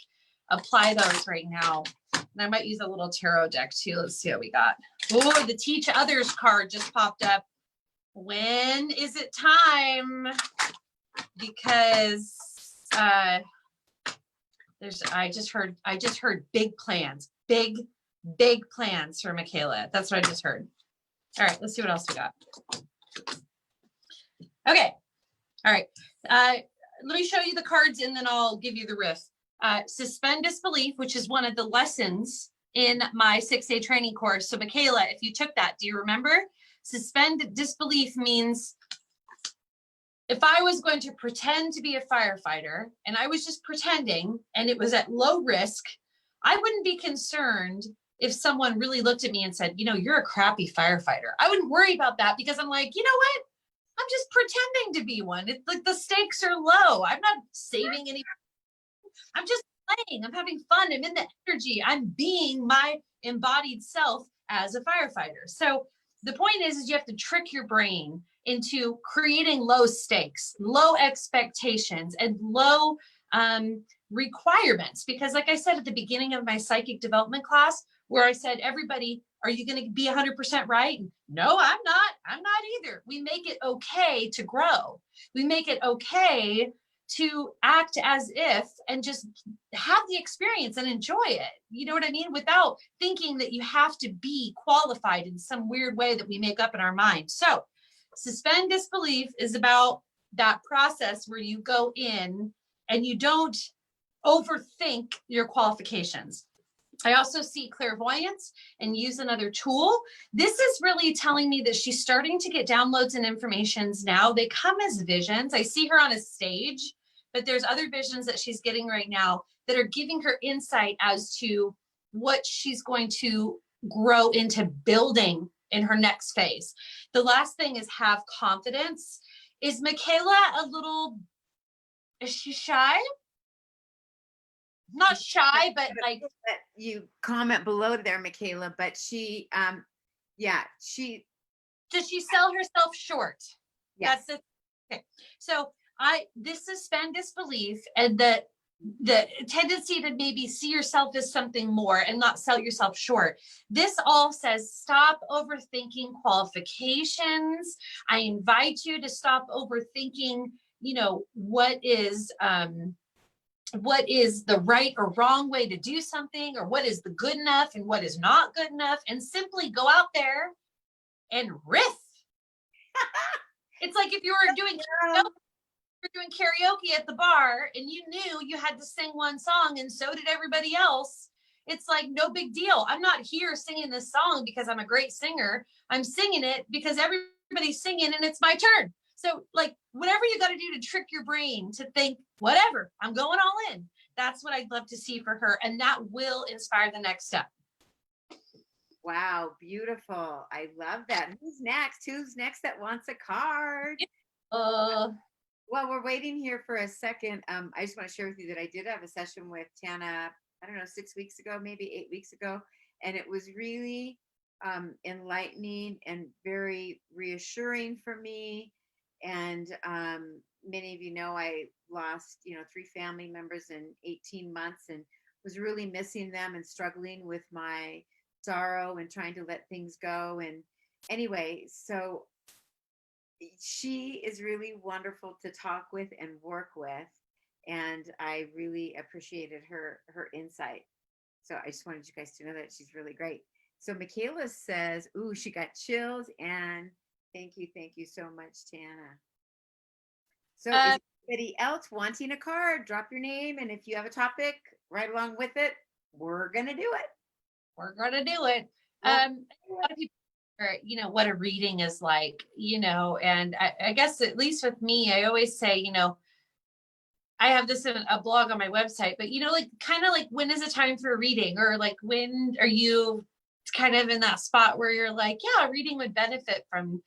apply those right now. And I might use a little tarot deck too. Let's see what we got. Oh, the Teach Others card just popped up. When is it time? Because I just heard big plans, big plans for Michaela. That's what I just heard. All right, let's see what else we got. Okay. All right. Let me show you the cards and then I'll give you the riff. Suspend disbelief, which is one of the lessons in my 6-day training course. So Michaela, if you took that, do you remember? Suspend disbelief means if I was going to pretend to be a firefighter and I was just pretending and it was at low risk, I wouldn't be concerned if someone really looked at me and said, you know, you're a crappy firefighter. I wouldn't worry about that because I'm like, you know what? I'm just pretending to be one. It's like the stakes are low. I'm not saving any. I'm just playing. I'm having fun. I'm in the energy. I'm being my embodied self as a firefighter. So the point is you have to trick your brain into creating low stakes, low expectations, and low requirements. Because like I said at the beginning of my psychic development class, where I said, everybody, are you going to be 100% right? No, I'm not. I'm not either. We make it okay to grow. We make it okay to act as if and just have the experience and enjoy it. You know what I mean? Without thinking that you have to be qualified in some weird way that we make up in our mind. So suspend disbelief is about that process where you go in and you don't overthink your qualifications. I also see clairvoyance and use another tool. This is really telling me that she's starting to get downloads and informations now. They come as visions. I see her on a stage, but there's other visions that she's getting right now that are giving her insight as to what she's going to grow into building in her next phase. The last thing is have confidence. Is Michaela is she shy? Not shy, but like you comment below there, Michaela, but she does she sell herself short? Yes. That's okay. So this suspend disbelief and the tendency to maybe see yourself as something more and not sell yourself short. This all says stop overthinking qualifications. I invite you to stop overthinking, you know, what is the right or wrong way to do something, or what is the good enough and what is not good enough, and simply go out there and riff. It's like if you were doing karaoke at the bar and you knew you had to sing one song and so did everybody else. It's like no big deal. I'm not here singing this song because I'm a great singer. I'm singing it because everybody's singing and it's my turn. So like whatever you got to do to trick your brain to think, whatever, I'm going all in. That's what I'd love to see for her. And that will inspire the next step. Wow, beautiful. I love that. Who's next? Who's next that wants a card? Well, we're waiting here for a second. I just want to share with you that I did have a session with Tana, I don't know, 6 weeks ago, maybe 8 weeks ago. And it was really enlightening and very reassuring for me. And many of you know I lost, 3 family members in 18 months and was really missing them and struggling with my sorrow and trying to let things go. And anyway, so she is really wonderful to talk with and work with. And I really appreciated her insight. So I just wanted you guys to know that she's really great. So Michaela says, ooh, she got chills, and thank you so much, Tana. So is anybody else wanting a card? Drop your name, and if you have a topic right along with it, we're gonna do it. We're gonna do it. A lot of people what a reading is like, and I guess at least with me, I always say, I have this in a blog on my website, but kind of like when is it time for a reading, or like when are you kind of in that spot where you're like, yeah, reading would benefit from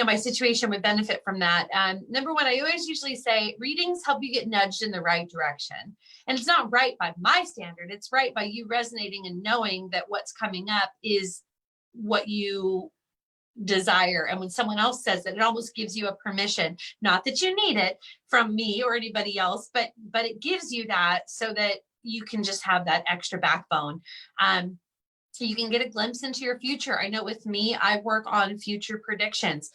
my situation would benefit from that. Number one, I always usually say readings help you get nudged in the right direction. And it's not right by my standard. It's right by you resonating and knowing that what's coming up is what you desire. And when someone else says that, it almost gives you a permission, not that you need it from me or anybody else, but it gives you that so that you can just have that extra backbone. So you can get a glimpse into your future. I know with me, I work on future predictions.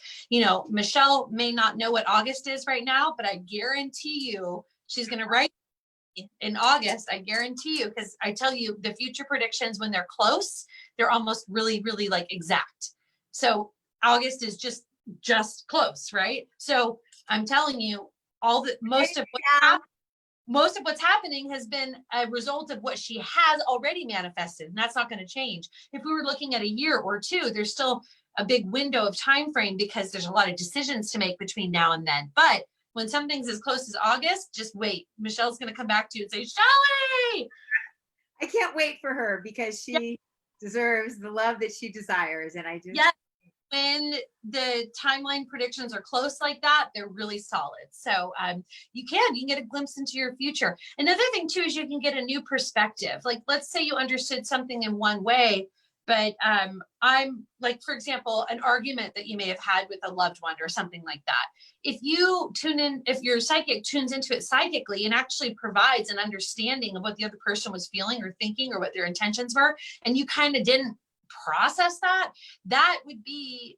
Michelle may not know what August is right now, but I guarantee you she's going to write in August. I guarantee you, because I tell you the future predictions, when they're close, they're almost really, really like exact. So August is just close, right? So I'm telling you, most of what's happening has been a result of what she has already manifested, and that's not going to change. If we were looking at a year or two, there's still a big window of time frame because there's a lot of decisions to make between now and then. But when something's as close as August, just wait. Michelle's going to come back to you and say, Shelley! I can't wait for her because she deserves the love that she desires. And I do. Yes. When the timeline predictions are close like that, they're really solid. So you can get a glimpse into your future. Another thing too is you can get a new perspective. Like, let's say you understood something in one way, but I'm like, for example, an argument that you may have had with a loved one or something like that. If your psychic tunes into it psychically and actually provides an understanding of what the other person was feeling or thinking or what their intentions were, and you kind of didn't process that would be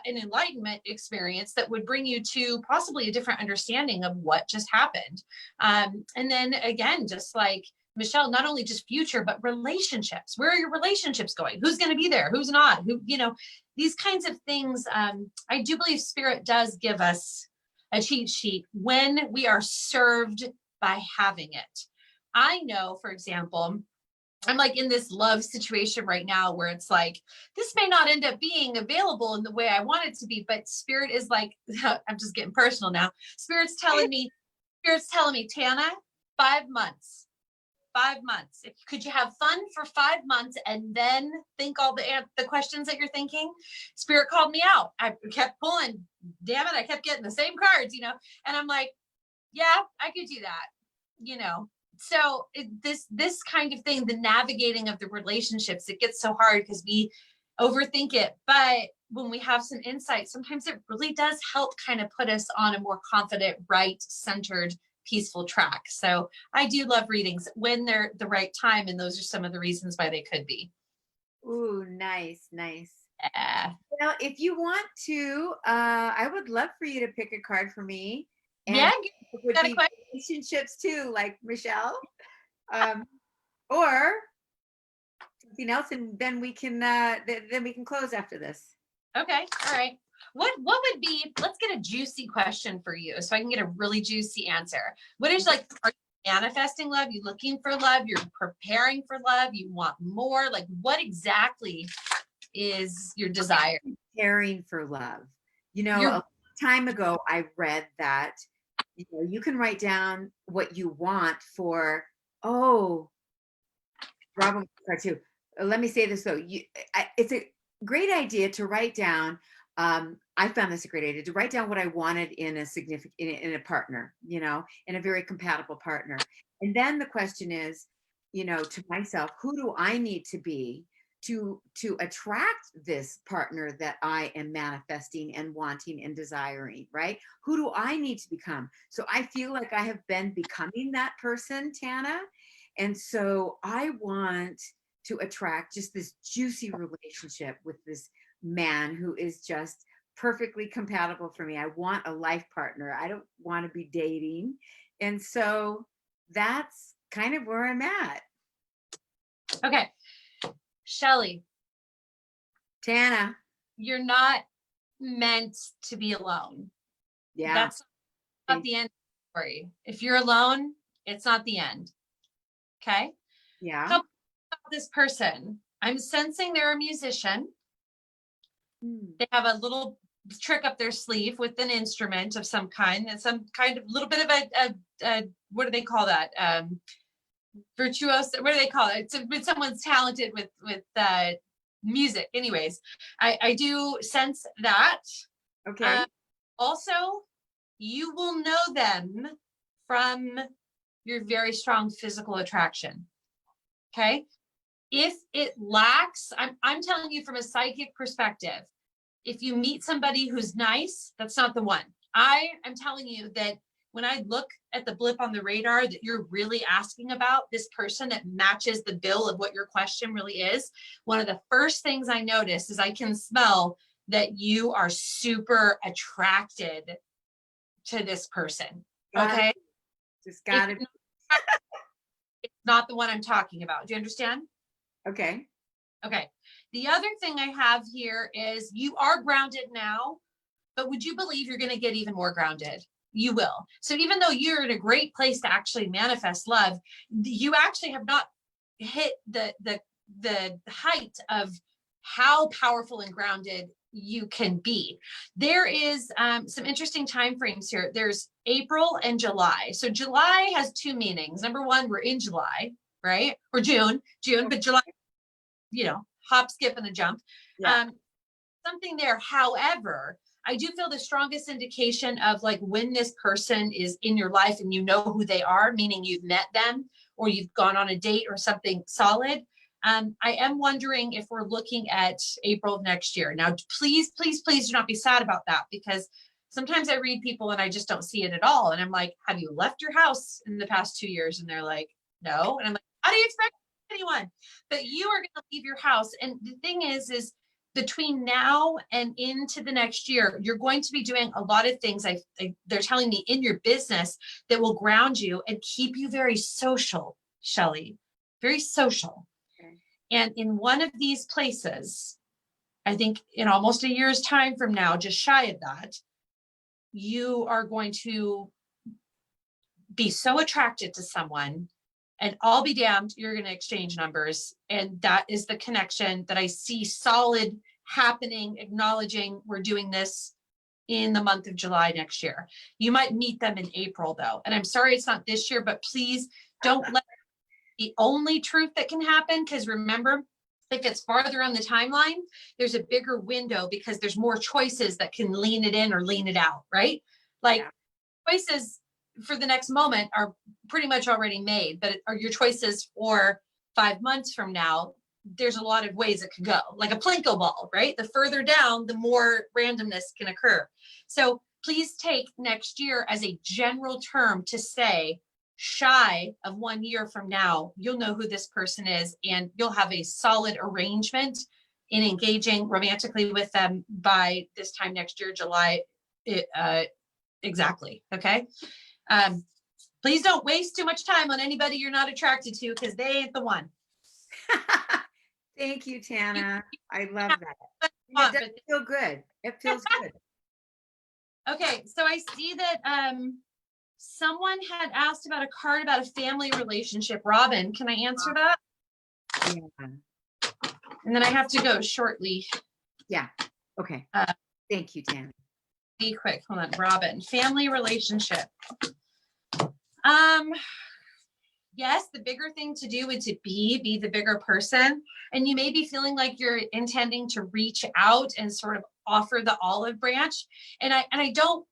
an enlightenment experience that would bring you to possibly a different understanding of what just happened. And then again, just like Michelle, not only just future, but relationships. Where are your relationships going? Who's going to be there? Who's not? These kinds of things. I do believe Spirit does give us a cheat sheet when we are served by having it. I know, for example, I'm like in this love situation right now where it's like, this may not end up being available in the way I want it to be, but Spirit is like, I'm just getting personal now. Spirit's telling me, Tana, 5 months. 5 months. Could you have fun for 5 months and then think all the questions that you're thinking? Spirit called me out. I kept pulling. Damn it, I kept getting the same cards, and I'm like, yeah, I could do that, So this kind of thing, the navigating of the relationships, it gets so hard because we overthink it. But when we have some insight, sometimes it really does help kind of put us on a more confident, right, centered, peaceful track. So I do love readings when they're the right time. And those are some of the reasons why they could be. Ooh, nice. Yeah. Well, if you want to, I would love for you to pick a card for me. And Yeah. it would be relationships too, like Michelle, or something else, and then we can close after this. Okay. All right. What would be, let's get a juicy question for you so I can get a really juicy answer. What is are you manifesting love? You looking for love? You're preparing for love? You want more? Like, what exactly is your desire? Preparing for love. A long time ago, I read that, you can write down what you want for, Robin card too. Let me say this though. It's a great idea to write down. I found this a great idea to write down what I wanted in a partner, in a very compatible partner. And then the question is, to myself, who do I need to be to attract this partner that I am manifesting and wanting and desiring, right? Who do I need to become? So I feel like I have been becoming that person, Tana. And so I want to attract just this juicy relationship with this man who is just perfectly compatible for me. I want a life partner. I don't want to be dating. And so that's kind of where I'm at. Okay. Shelley. Tana. You're not meant to be alone. Yeah. That's not the end of the story. If you're alone, it's not the end. Okay? Yeah. How about this person? I'm sensing they're a musician. They have a little trick up their sleeve with an instrument of some kind, and some kind of little bit of a what do they call that? Virtuoso. What do they call it? It's someone's talented with music. Anyways, I do sense that. Okay. Also, you will know them from your very strong physical attraction. Okay. If it lacks, I'm telling you from a psychic perspective, if you meet somebody who's nice, that's not the one. I am telling you that when I look at the blip on the radar that you're really asking about, this person that matches the bill of what your question really is, one of the first things I notice is I can smell that you are super attracted to this person. Okay. Just got it. It's not the one I'm talking about. Do you understand? Okay. Okay. The other thing I have here is you are grounded now, but would you believe you're going to get even more grounded? You will. So even though you're in a great place to actually manifest love, you actually have not hit the height of how powerful and grounded you can be. There is some interesting time frames here. There's April and July. So July has two meanings. Number one, we're in July, right? Or June, but July, you know, hop, skip, and a jump. Yeah. Something there. However, I do feel the strongest indication of like when this person is in your life and you know who they are, meaning you've met them or you've gone on a date or something solid. I am wondering if we're looking at April of next year. Now, please, please, please do not be sad about that, because sometimes I read people and I just don't see it at all. And I'm like, have you left your house in the past 2 years? And they're like, no. And I'm like, how do you expect anyone? But you are going to leave your house. And the thing is between now and into the next year, you're going to be doing a lot of things they're telling me in your business that will ground you and keep you very social, Shelley, very social. Okay. And in one of these places, I think in almost a year's time from now, just shy of that, you are going to be so attracted to someone, and I'll be damned, you're going to exchange numbers. And that is the connection that I see solid happening, acknowledging we're doing this in the month of July next year. You might meet them in April though. And I'm sorry it's not this year, but please don't let the only truth that can happen, because remember, if it's farther on the timeline, there's a bigger window because there's more choices that can lean it in or lean it out, right? Like choices for the next moment are pretty much already made, but are your choices for 5 months from now, there's a lot of ways it could go, like a Plinko ball, right? The further down, the more randomness can occur. So please take next year as a general term to say, shy of 1 year from now, you'll know who this person is, and you'll have a solid arrangement in engaging romantically with them by this time next year, July, exactly, okay? Please don't waste too much time on anybody you're not attracted to, because they ain't the one. Thank you, Tana. I love that. It does feel good. It feels good. Okay, so I see that someone had asked about a card about a family relationship. Robin, can I answer that? Yeah. And then I have to go shortly. Yeah. Okay. Thank you, Tana. Be quick. Hold on. Robin, family relationship. Yes, the bigger thing to do is to be the bigger person. And you may be feeling like you're intending to reach out and sort of offer the olive branch. And I don't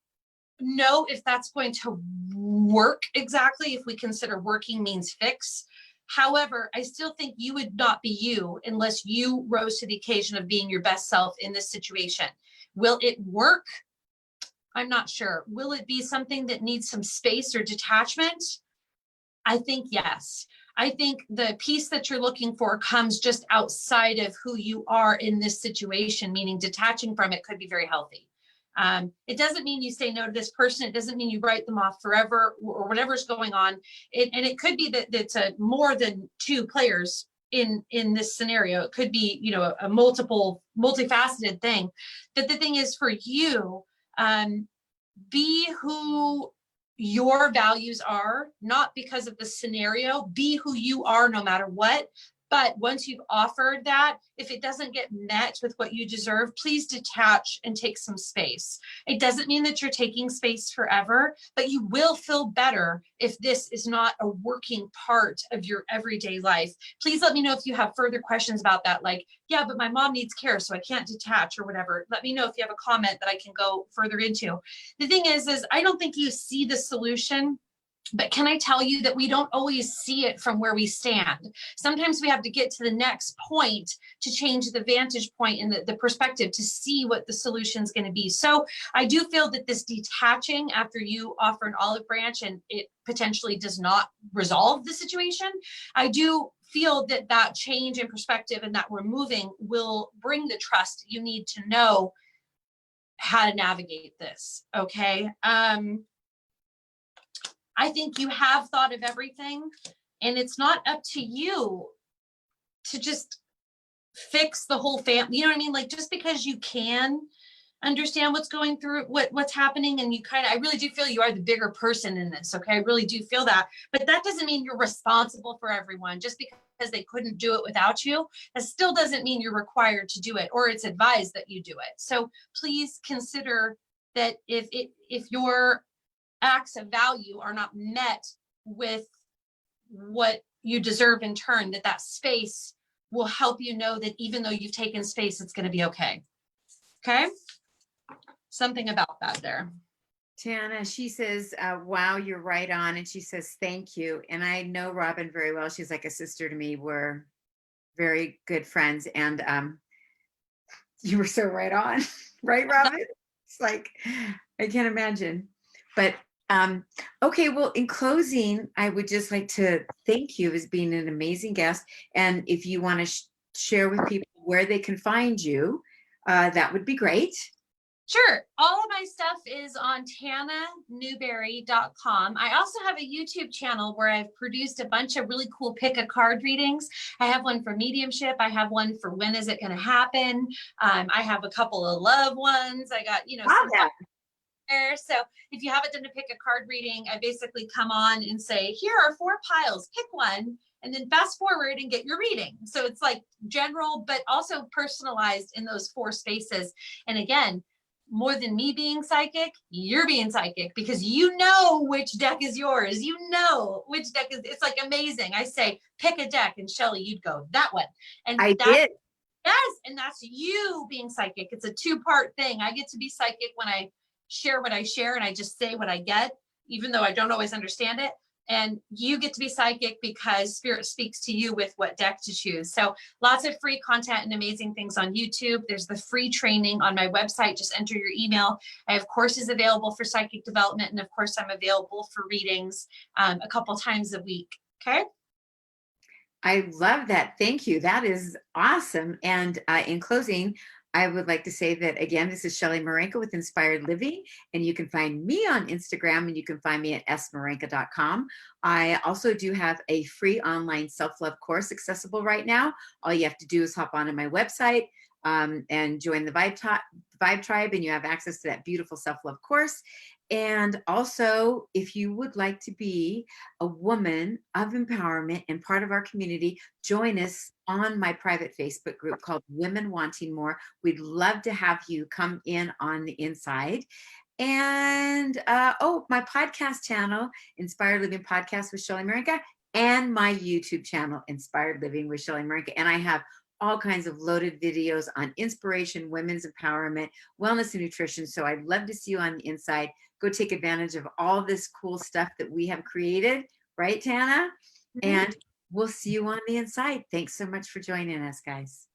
know if that's going to work exactly, if we consider working means fix. However, I still think you would not be you unless you rose to the occasion of being your best self in this situation. Will it work? I'm not sure. Will it be something that needs some space or detachment? I think yes. I think the piece that you're looking for comes just outside of who you are in this situation, meaning detaching from it could be very healthy. It doesn't mean you say no to this person. It doesn't mean you write them off forever or whatever's going on. And it could be that it's more than two players in this scenario. It could be, you know, a multifaceted thing. But the thing is, for you, be who your values are, not because of the scenario. Be who you are no matter what. But once you've offered that, if it doesn't get met with what you deserve, please detach and take some space. It doesn't mean that you're taking space forever, but you will feel better if this is not a working part of your everyday life. Please let me know if you have further questions about that. Like, yeah, but my mom needs care, so I can't detach or whatever. Let me know if you have a comment that I can go further into. The thing is I don't think you see the solution But can I tell you that we don't always see it from where we stand? Sometimes we have to get to the next point to change the vantage point and the perspective to see what the solution is going to be. So I do feel that this detaching after you offer an olive branch and it potentially does not resolve the situation, I do feel that that change in perspective and that we're moving will bring the trust you need to know how to navigate this. Okay. I think you have thought of everything, and it's not up to you to just fix the whole family. You know what I mean? Like, just because you can understand what's going through, what's happening, and you kind of, I really do feel you are the bigger person in this. Okay. I really do feel that, but that doesn't mean you're responsible for everyone just because they couldn't do it without you. That still doesn't mean you're required to do it, or it's advised that you do it. So please consider that if your acts of value are not met with what you deserve in turn, that space will help you know that even though you've taken space, it's going to be okay. Okay. Something about that there. Tana, she says, wow, you're right on. And she says, thank you. And I know Robin very well. She's like a sister to me. We're very good friends. And you were so right on. Right, Robin? It's like, I can't imagine. But okay, well, in closing, I would just like to thank you as being an amazing guest. And if you want to share with people where they can find you, that would be great. Sure. All of my stuff is on tananewberry.com. I also have a YouTube channel where I've produced a bunch of really cool pick a card readings. I have one for mediumship. I have one for when is it going to happen. I have a couple of love ones. I got, some there. So if you haven't done a pick a card reading, I basically come on and say, here are 4 piles, pick one, and then fast forward and get your reading. So it's like general, but also personalized in those 4 spaces. And again, more than me being psychic, you're being psychic because you know which deck is yours. You know which deck is, it's like amazing. I say, pick a deck, and Shelley, you'd go that one. And I did. Yes. And that's you being psychic. It's a 2-part thing. I get to be psychic when I share what I share and I just say what I get, even though I don't always understand it. And you get to be psychic because spirit speaks to you with what deck to choose. So lots of free content and amazing things on YouTube. There's the free training on my website. Just enter your email. I have courses available for psychic development. And of course, I'm available for readings a couple times a week. Okay. I love that. Thank you. That is awesome. And in closing, I would like to say that, again, this is Shelley Marenka with Inspired Living, and you can find me on Instagram, and you can find me at smarenka.com. I also do have a free online self-love course accessible right now. All you have to do is hop onto my website and join the Vibe Tribe, and you have access to that beautiful self-love course. And also, if you would like to be a woman of empowerment and part of our community, join us on my private Facebook group called Women Wanting More. We'd love to have you come in on the inside. And my podcast channel, Inspired Living Podcast with Shelley Marenka, and my YouTube channel, Inspired Living with Shelley Marenka. And I have all kinds of loaded videos on inspiration, women's empowerment, wellness, and nutrition. So I'd love to see you on the inside. Go take advantage of all this cool stuff that we have created, right, Tana? Mm-hmm. And we'll see you on the inside. Thanks so much for joining us, guys.